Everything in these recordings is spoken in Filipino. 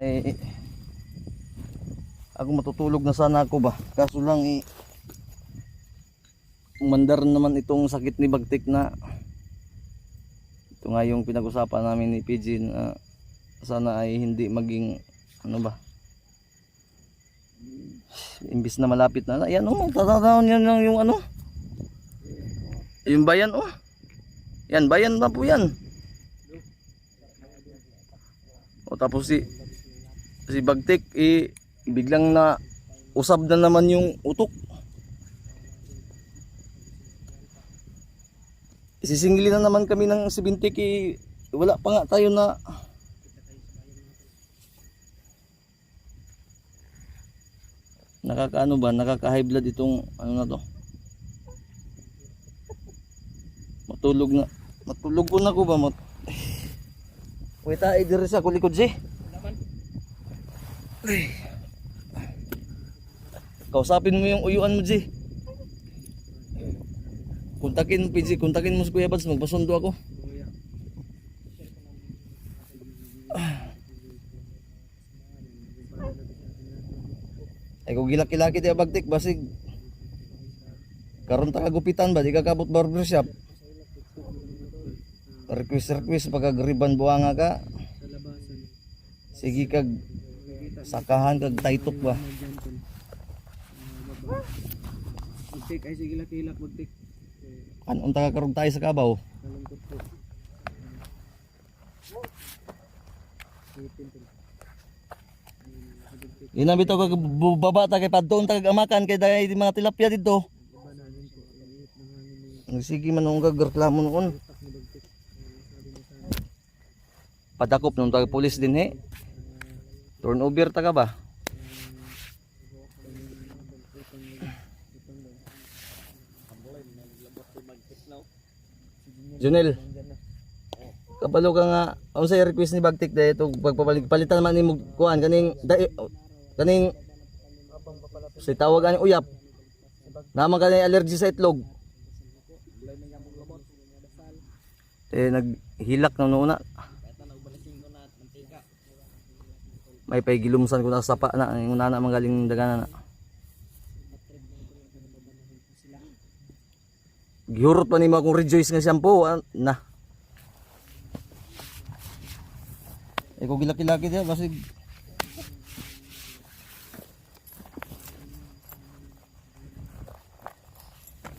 Eh, ako matutulog na sana ako ba. Kaso lang umandar naman itong sakit ni Bagtik na ito nga yung pinag-usapan namin ni PG na sana ay hindi maging ano ba. Imbis na malapit na. Ayan oh, tatataon yan lang yung ano. Yung bayan oh. Yan, bayan na po yan. O tapos si Bagtik biglang na usab na naman yung utok. Sisingilin na naman kami ng 70 wala pa nga tayo na nakakaano ba, nakaka-high blood itong ano na to. Matulog ko na ko ba wait ay dire sa kulikod si. Kausapin mo yung uyuan mo G. Kontakin mo PG, kontakin mo si Kuya Bads, magpasundo ako. Ay kung gilaki-laki tayo Bagtik, basig karon ta kagupitan ba, di ka kabot barbershop. Request pagkagriban buanga ka. Sige kag sakahan kag taytok ba. Bagtik ay sige laki-lak Bagtik. Anong taga karong tayo sa kabaw? Inabito ka babata kay padton tag amakan kay dagay di mga tilapia dito. Sige man ang gagreklamo noon. Padakop nung taga pulis din he. Turnover ta ka ba? Junel, kabalo ka nga ang sa request ni Bagtik dahil ito pagpapalitan naman ni kuhan kaning si tawag ani uyap naman kanay allergy sa itlog naghilak na una may paigilumsan ko na sa sapa na yung nana magaling dagana na gihurot pa ni mo akong Rejoice nga shampoo na. Kung gilaki-laki diya basig.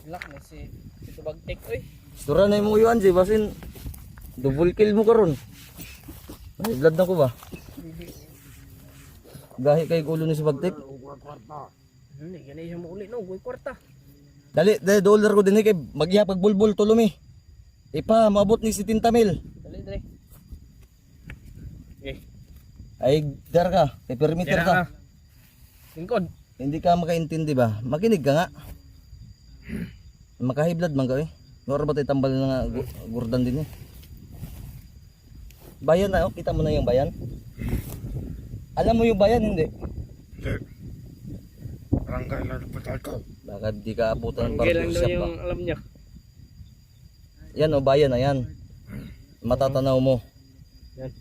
Lak na si ito Bagtik oy. Sura na mo yuan Jay basin double kill mo karon. Ay blood na ko ba? Gahi kay ulo ni si Bagtik. Hindi ganay siya mauli no, goy kwarta. Dali dollar ko din kay magya pagbulbul tulumi. Ipa maabot ni 70 mil. Dali dali. Okay. Ay dar ka, kay perimeter ka. Lingkod. Hindi ka makaintindi ba? Makinig ka nga. Makahiblad man ka eh. Nora ba tayo tambal na nga gurdan din eh. Bayan na oh, kita mo na yung bayan. Alam mo yung bayan hindi? Barangay lang patal ko. Baka di ka abutan ng Barangay lang daw barbershop ba? yung alam niya. Yan o, bayan na yan. Matatanaw mo. Yan.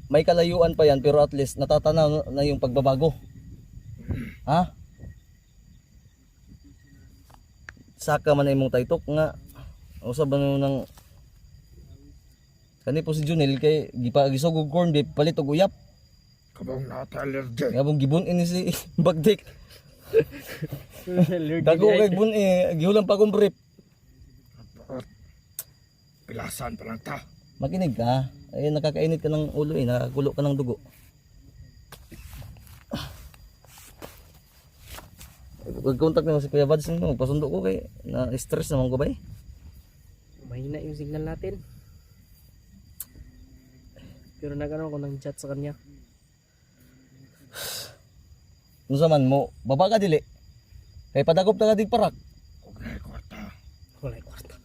May kalayuan pa yan pero at least natatanaw na yung pagbabago. Ha? Saka man na imong taytok nga. Usab ano nang kani po si Junel kay gisog og corn beef palit og uyap. Kabang nata-allergy. Ngabong gibun ini si Bagtik. Dago kay bun gihulang pa kong brief. Pilasan pa lang ta. Makinig ka. Ay nakakainit ka ng ulo nakakulo ka ng dugo. Pag-contact mo si Kuya Bads mo, magpasundo ko kay na stress naman ko ba eh. Mahina yung signal natin. Pero nagano ako ng chat sa kanya. Ano man mo, baba ka dili. Kay padakop ta ka dig parak. Okay, kwarta. Wala kwarta.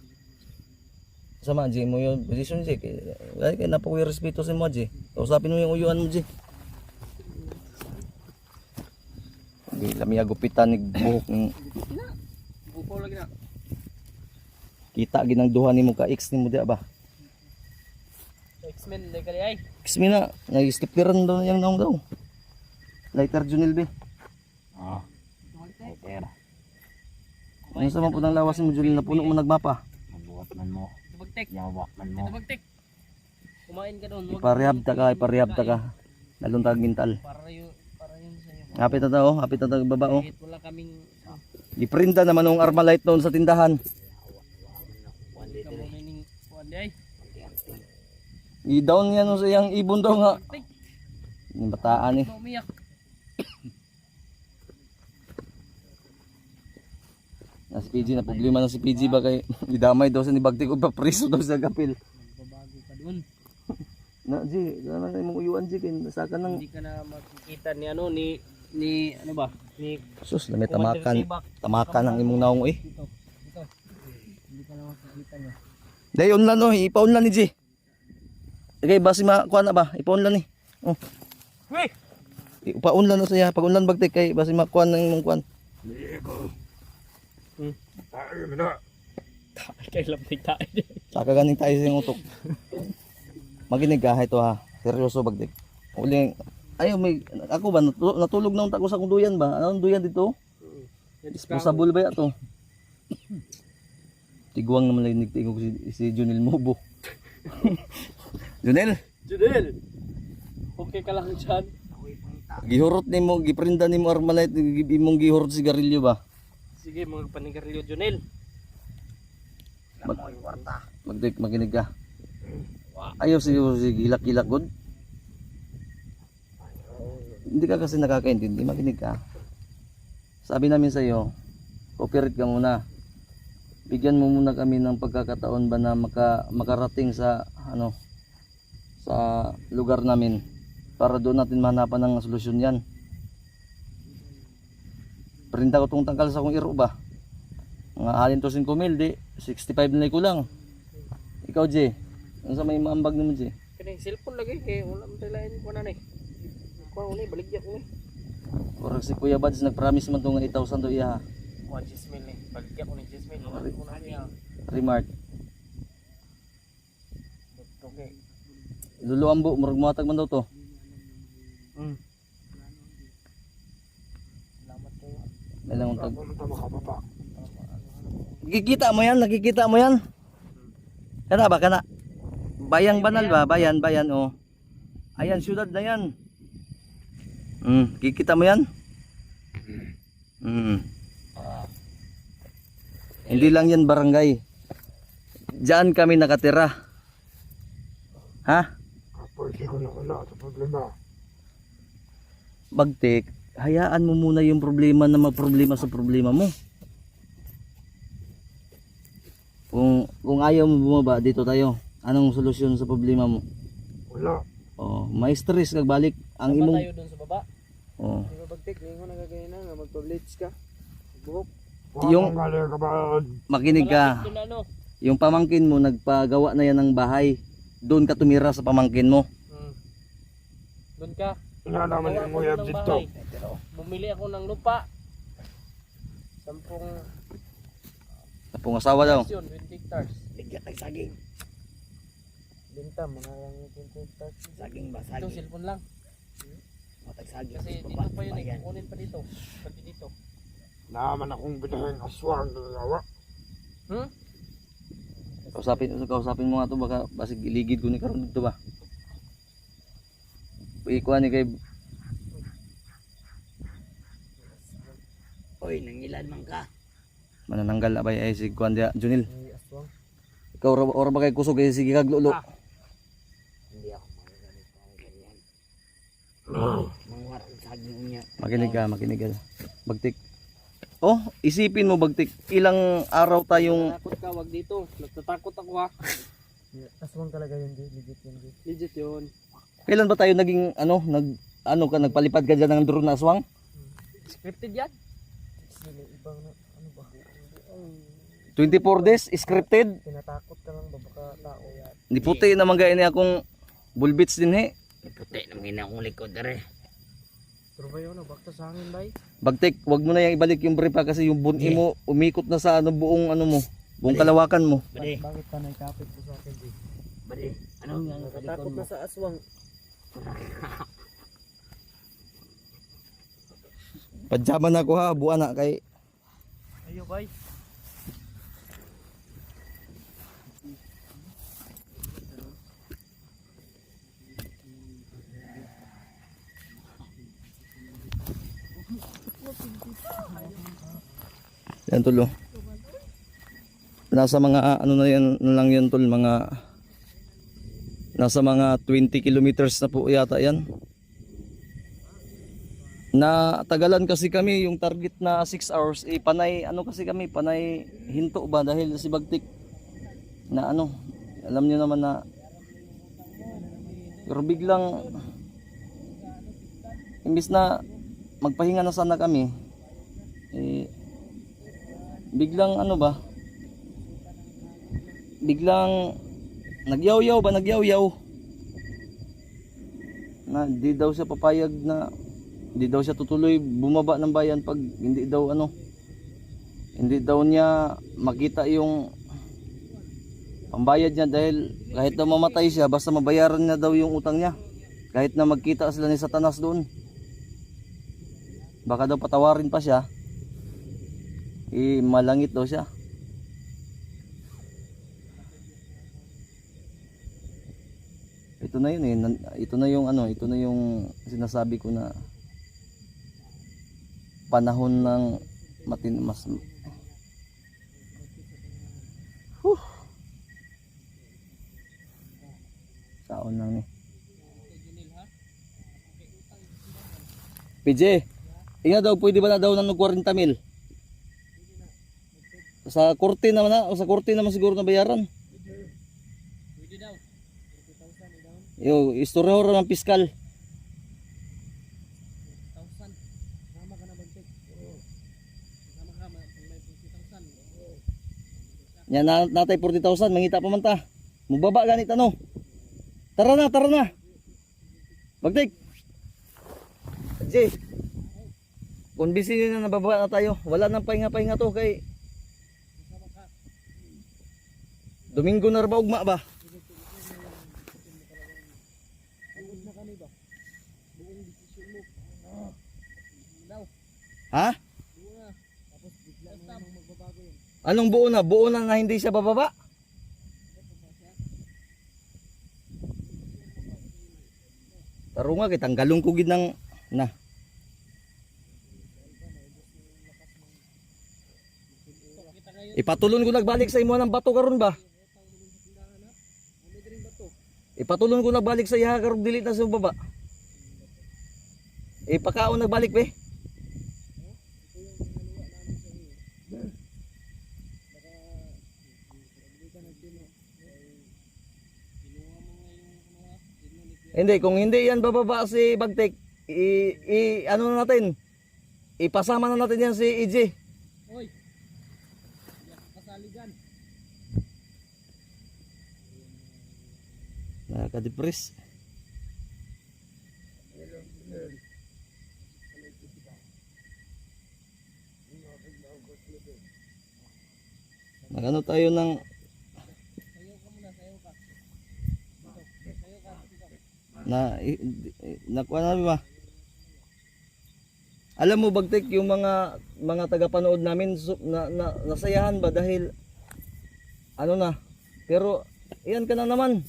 Sama G mo yung position G. Kay napakuya respeto sa mo G. Kausapin mo yung uyuan mo G. Lami agupitan ni buhok ng Bukaw lagi na. kita ginang duha nimo ka X nimo di ba? X-Men, dahil ka di ay. Kismi na, nag-skipperan daw yung naong daw. Lighter Junil be. Lighter. Ano sa mga punang lawas mo Junil na puno mo nagmapa? Mabuhat man mo. Bagtik. Yawa man mo. Ito bagtik. Kumain ka doon. Iparehab ta ka. Lalong tag mental. Para yun sa inyo. Hapit na tao, hapit na tao baba oh. Kahit wala kaming Iprinta naman ng Armalite noon sa tindahan. kamuning kuwan di ay. I-down yan sa iyang ibon daw nga. Bagtik. Yung bataan eh. Umiyak. Na si PG na problema na si PG ba kay idamay daw sa ni Bagtik o papriso daw sa kapil. Babago ka doon. Na G, sana na imong uyuan G kay nasaka nang Hindi ka na makikita ni ano ni ano ba? Ni sus na may tamakan ang imong naong eh. dito. Hindi ka na makikita niya. Dayon lang no, ipaon lang ni G. Okay, basi makuha na ba? Ipaon lang ni. Oh. Uy! Ipaon lang no saya. Pag unlan Bagtik kay basi makuha na imong kuan. Tayo mo na. Kay laptik tayo. Saka ganing tayo sa iyong utok. Maginig ka ito ha. Seryoso Bagtik. Uling ayo may ako ba natulog na unta ko sa kung duyan ba? Anong duyan dito? Disposable ba ya to? Tiguang naman lang nigtingog si Junil Mobo. Junil, Judel! Okay ka lang dyan. gihurot nimo, giprinda nimo Armalite, imong gihurot sigarilyo ba? Sige mga panigarilyo Junel. Magdik makinig ka. Ayaw si gilak-gilak god. Hindi ka kasi nakakaintindi, makinig ka. Sabi namin sa iyo, cooperate ka muna. Bigyan mo muna kami ng pagkakataon ba na makarating sa sa lugar namin para doon natin mahanapan ng solusyon yan. Printa ko tong tangkal sa akong iro ba? Mga halin to 5 mil, di 65 na ko lang. Ikaw J, ano sa may maambag naman J? Kani cellphone lagi kay wala man tayo lain ko na ni. Kuha uni baligya ko ni. Orag si Kuya Bads nag-promise man to nga 8,000 to iya. Kuha 10,000 ni. Baligya ko ni 10,000. Wala ko na niya. Remark. Okay. Lulo ambo, murag muhatag man daw to. Salamat kayo. May lang untag. Ano na makababa? Nakikita mo yan, nakikita mo yan. Kana ba, kana? Bayang banal ba? Bayan oh. Ayan, syudad na yan. Kikita mo yan? Hindi lang yan barangay. Diyan kami nakatira. Ha? Pwede ko na wala sa problema. Bagtik, hayaan mo muna yung problema na magproblema sa problema mo. Kung ayaw mo bumaba, dito tayo. Anong solusyon sa problema mo? Wala. Oh, may stress kag balik ang Baba imong tayo doon sa baba. oh. Di ba bagtik? Ngayon ko nagagaya na nga magpa-bleach ka. Buhok. Yung- Yung galing ka ba? Makinig ka. Malapit doon na ano. Yung pamangkin mo nagpagawa na yan ng bahay. Doon ka tumira sa pamangkin mo. Doon ka. Inalaman Gawa yung ko nguyab ng dito. bahay. Bumili ako ng lupa. 10 Tapong asawa daw. 20 hectares. Bigyan ng saging. Binta mo na lang yung 20 hectares. Saging ba? Ito Saging. cellphone lang. Matag saging. Kasi dito pa yun eh. Kukunin pa dito. Pati dito. Naman akong binahing aswang ng yawa. Kausapin mo nga to baka basig iligid ko ni karon dito ba. Ikuha ni kay Oy, nangilan man ka. manananggal na ba ay si Kuan dia Junil. May aswang. Ikaw ora ba kay kusog kay sige kag lulo. Hindi ako magagamit ng ganyan. Mangwar ang saging niya. Makinig ka. Bagtik. Oh, isipin mo Bagtik, ilang araw tayong Takot ka, wag dito. Nagtatakot ako ha. Aswang talaga yun, legit yun. Legit yun. kailan ba tayo naging nagpalipad ka diyan ng drone na aswang? Scripted yan. Ibang ano ba? 24 days scripted. Tinatakot ka lang ba baka tao yan? Ni puti naman gaya ni akong bulbits din he. Puti naman gina akong likod dere. Pero ba yun, bakta sa hangin bay? Bagtik, wag mo na yang ibalik yung brief ha, kasi yung bunti mo umikot na sa buong buong kalawakan mo. Bade, Bakit ka naikapit ko sa akin, G? bade. Anong nga Natatakot na sa aswang. Padyaman ako ha, buwan na kay Ayo bay. yan tol oh. Nasa mga ano na yan ano lang yan tol, mga nasa mga 20 kilometers na po yata yan. Na tagalan kasi kami yung target na 6 hours panay ano kasi kami panay hinto ba dahil si Bagtik na ano alam niyo naman na pero biglang imbis na magpahinga na sana kami biglang ano ba biglang nagyaw-yaw na di daw siya papayag na hindi daw siya tutuloy bumaba ng bayan pag hindi daw niya makita yung pambayad niya dahil kahit na mamatay siya basta mabayaran niya daw yung utang niya kahit na magkita sila ni Satanas doon baka daw patawarin pa siya malangit daw siya. Ito na yun ito na yung sinasabi ko na panahon ng mas saon lang ni PJ inga daw pwede ba na daw ng 40 mil sa korte naman na o sa korte naman siguro na bayaran Pwede daw. 40,000 daw. yo istorya ho ng piskal yan natay 40,000 mangita pa man ta mubaba ganit ano tara na Bagtik Jay kung busy nyo na nababa na tayo wala nang pahinga to kay Domingo na ba ugma ba ha anong buo na hindi siya bababa tarunga kay tanggalong ko gid ng na ipatulon ko nagbalik sa imo ng bato karon ba ipatulon ko nagbalik sa iha karon dili na sa baba ipakaon nagbalik be hindi kung hindi yan bababa si Bagtik ano na natin ipasama na natin yan si EJ Oy. Kasaligan. nakaka-depress nagano tayo ng nakuha namin ba alam mo Bagtik yung mga tagapanood namin nasayahan ba dahil ano na pero iyan ka na naman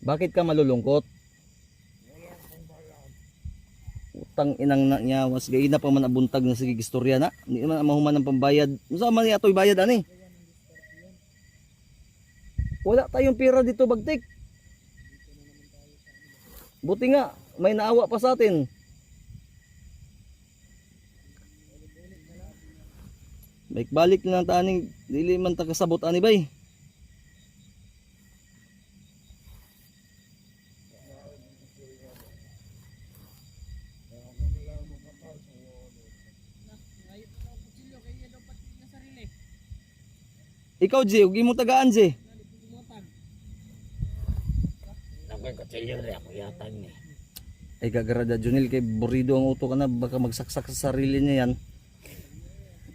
bakit ka malulungkot utang inang na niya was gay na pa man abuntag na sige istorya na hindi man mahuman ng pambayad unsa man atoy bayad ani wala tayong pera dito Bagtik buti nga may naawa pa sa atin balik na lang taning dili man ta kasabot ani bay ikaw Jay, huwag mo tagaan Jay. Ako'y kutsilyo rin ako yatag ni. Ay gagarada Junil kay burido ang uto ka na baka magsaksak sa sarili niya yan.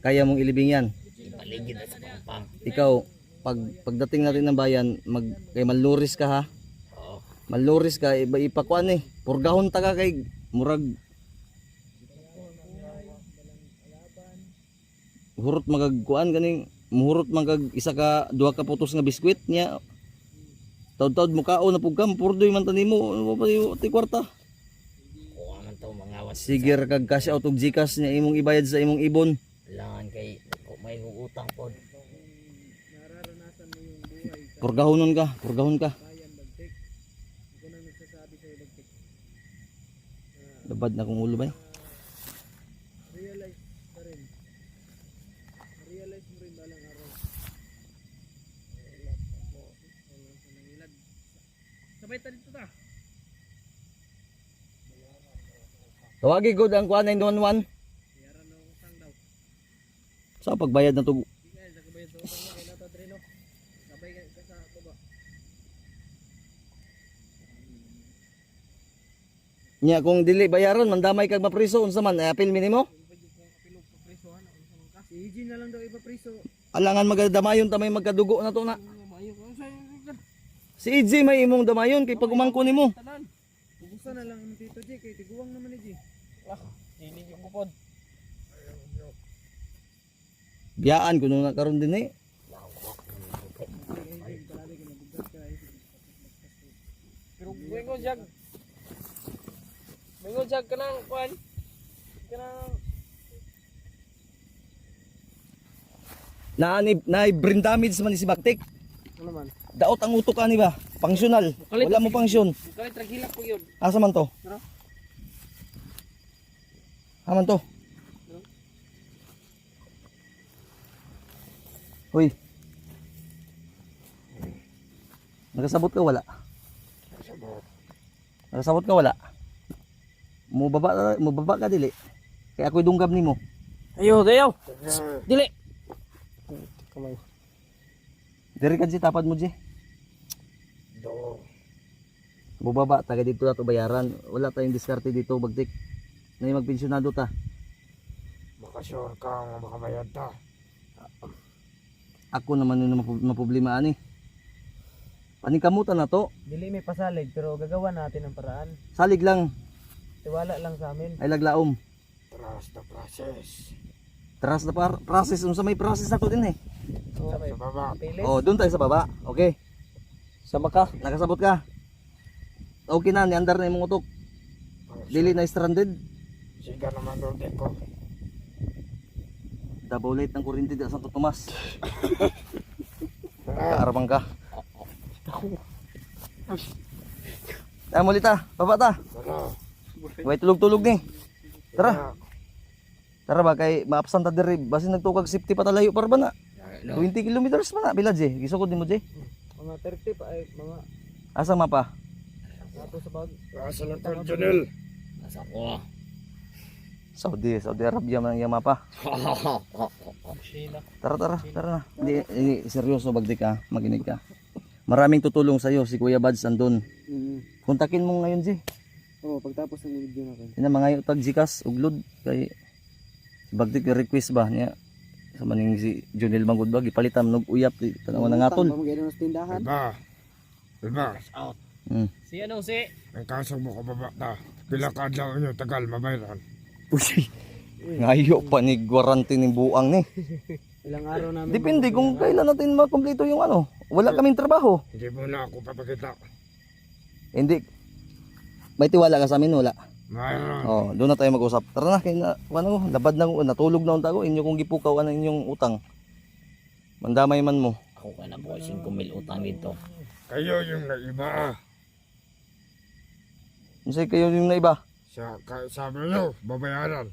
Kaya mong ilibing yan. Paligid na sa pampang. Ikaw, pagdating natin ng bayan, kay malnuris ka ha. Oo. Malnuris ka, iba ipakuan eh. Purgahon ta ka kay murag hurot magagkuan ganing muhurot magag isa ka duha ka putos nga biskwit niya. Taud-taud mo kaon na pugkam purdoy man tanimo ano pa ti kwarta. Kuha man to mga awas. Sige ra kag cash out og GCash niya imong ibayad sa imong ibon. Kailangan kay may utang pod. Purgahonon ka, purgahon ka. Labad na kong ulo ba? Sabay ta dito ta. Tawagi gud ang kuan 911. Sa pagbayad na to. Nya kung dili bayaron mandamay kag mapriso unsa man apil minimo? Si Eugene na lang daw iba priso. Alangan magadamayon ta may magkadugo na to na. Si EJ may imong damayon kay pag umangko nimo. Ubusan na lang ang Tito J kay tiguwang naman ni J. Hindi yung bukod. Biyaan kuno na karon din eh. Pero Bingo jag ka ng kuan. Kanang Na brain damage man ni si Baktik. ano man? Daot ang utok ani ba? Pangsyonal. Wala mo pangsyon. Kalit tragilak ko yun. Asa man to? Ano? Aman to. Hoy. Nakasabot ka wala? Nakasabot ka wala? Mo baba ka dili. Kaya ako'y dunggab nimo. Ayo, dayaw. Dili. Kamay. Diri ka si tapad mo, Ji. Do. Bubaba, taga dito na to bayaran. Wala tayong diskarte dito, Bagtik. Na magpensyonado ta. Makasure ka nga makabayad ta. Ako naman yung maproblema ani. Paningkamutan na to. Dili may pasalig pero gagawa natin ang paraan. Salig lang. Tiwala lang sa amin. Ay laglaom. Trust the process. Trust na process. Unsa may process na to din eh. So, Sa baba. pilit. Oh, doon tayo sa baba. Okay. Sama ka. Nakasabot ka. Okay na, niandar na imong utok. Dili na stranded. Siga naman doon din ko. Double light ng kuryente di Santo Tomas. Kaarabang ka. Ah, mulita. Baba ta. Wala. Way tulog-tulog ni. Tara. Tara ba kay maapsan ta diri basin nagtukag safety pa talayo para ba na. 20 kilometers pa na village eh. Gisukod nimo Jay. Mga 30 pa ay mga Asa mapa? nato sa bag. Asa lang ka, Janel. Nasa ko. Saudi Arabia man ang mapa. Sheila. Tara na. Hindi seryoso Bagdik ka, makinig ka. Maraming tutulong sa iyo si Kuya Bads andun. Kontakin mo ngayon Jay. Oh, pagtapos ng video natin. Ina mga tag Gcash uglod kay si Bagdik request ba niya sa maning si Junel Mangud ba gipalitan nog uyap tanawan nga tol. Pamagayad sa tindahan. Iba. Out. Si ano si? Ang kaso mo kababa ta. Pila ka adlaw nyo tagal mabayaran. Uy. Ngayo pa ni warranty ni buang ni. Ilang araw namin. Depende kung kailan natin makumpleto yung ano. Wala kaming trabaho. Hindi mo na ako papakita. Hindi. May tiwala ka sa amin wala. Mayroon. Oh, doon na tayo mag-usap. Tara na kay na ano, labad na natulog na unta ko inyo kung gipukaw ang inyong utang. Mandamay man mo. Ako ka na po 5,000 utang dito. Kayo yung naiba. Unsay kayo yung naiba? Sabi nyo, babayaran.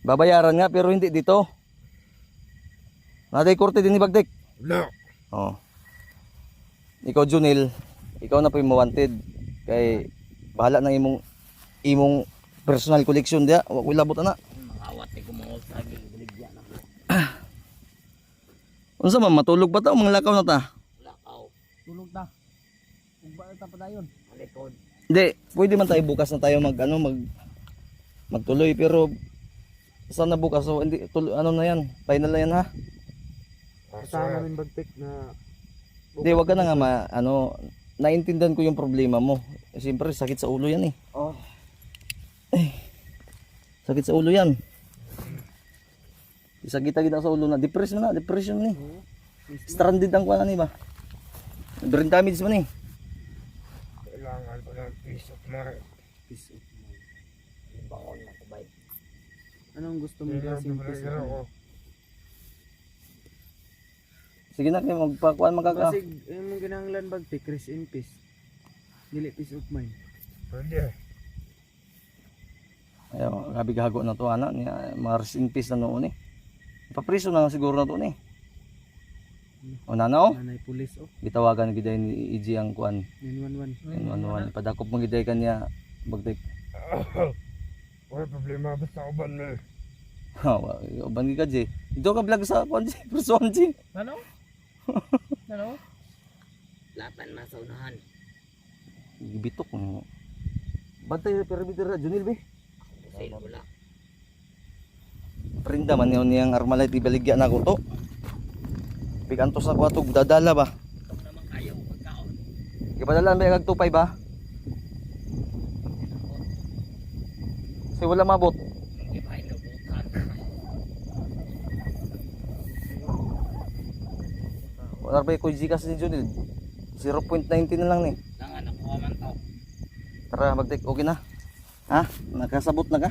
Babayaran nga pero hindi dito. Natay korte din ni Bagdik. No. Oh. Ikaw Junil, ikaw na po yung wanted kay bahala ng imong personal collection dia. Wa ko labot ana. Awat ni ko mga utagi. Biligyan ako. Unsa man matulog pa ta o mga lakaw na ta? Lakaw. Tulog ta. Ug ba ta pa dayon? Alikod. Hindi, pwede man tayo bukas na tayo magtuloy pero sana bukas so hindi ano na yan, final na yan ha. Asahan namin bagtik na Hindi, wag ka na nga naintindihan ko yung problema mo. Siyempre, sakit sa ulo yan eh. Oh. Sakit sa ulo yan. Sakit-sakit sa ulo na. Depression ni. Stranded ang kuha ni ba? Brain damage man eh. Kailangan ko ng peace of mind. Peace of mind. Bangon na kubay. Anong gusto mo Kailangan klaseng ko peace of na ako. mind? Sige na kayo, magpakuan magkaka. Basig, yung ginanglan bagtik, rest in peace. Dili peace of mind. Pwede. Ayaw, gabi gago na to ana. Mars in peace na noon eh. Papriso na siguro na to eh. O nana o, Nanay pulis oh. gitawagan giday ni EG ang kuan. 911. Ipadakop mo giday kanya bagtik. Wala problema basta uban mo. Ha, uban gi ka G. Dito ka vlog sa kuan G, person G. Ano? Ano? Laban man sa unahan. Gibitok mo. Bantay pero bitira Junil be. Sa'yo wala. Prinda man yun niyang Armalite ibaligya na ko to. Pikantos na ko atog dadala ba? Ito naman kayo pagkaon. Ipadalaan ba yung 2.5 ba? Kasi wala mabot. Hindi pa inubutan. Wala ba yung kuji kasi ni Junil? 0.19 na lang ni. Langan nakuha man to. Tara magtik, okay na. Ha? Nakasabot na ka?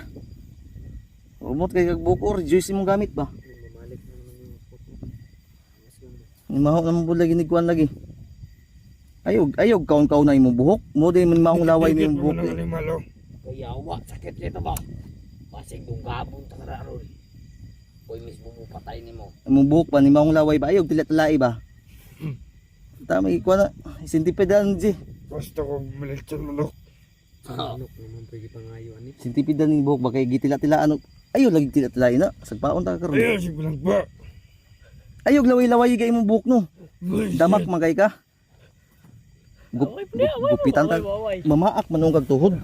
Umot kay kagbukor, juice mong gamit ba? Mamalik na naman yung photo. Maho naman po lagi nigkuhan lagi. Ayog kaon na imong buhok. Mo din man mahong laway mo yung buhok. Ano ni malo? Kaya wa, sakit nito ba? Basig dunggabon ta karon. Koy mismo mo patay nimo. Imong buhok pa ni mahong laway ba? Ayog tilat-talai ba? Tama ikuha na. Sintipidan G. Gusto ko malit sa manok. Manok naman pwede pangayo ani. Sintipidan ning buhok ba kay gitila-tilaan. Ayog lagi tilat-talai na. Sagpaon ta karon. Ayaw si Bulang ba? Ayog laway-laway kay imong buhok no. Damak magay ka. Gupitan ta. Mamaak manong kag tuhod.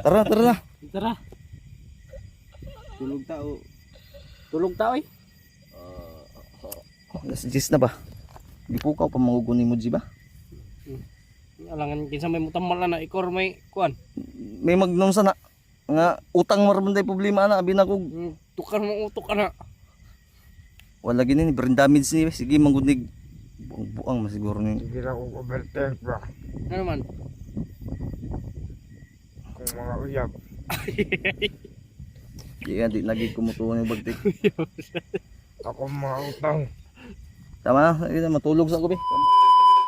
Tara. Tara. Tulog tao. Tulog tao eh. Alas 10 na ba? Di po ka pa mangugunin mo G ba? Alangan kinsa may mutamal na ikor may kuan. May magnom sana nga utang marmanday problema na abi na kog Tukar mo utok na. wala gini brain damage ni sige manggunig buang masiguro ni Hindi na ako overtake ba? Ano man? Kung mga uyab. di lagi kumutuon yung bagtik. Ako mga utang. Tama na matulog sa gabi.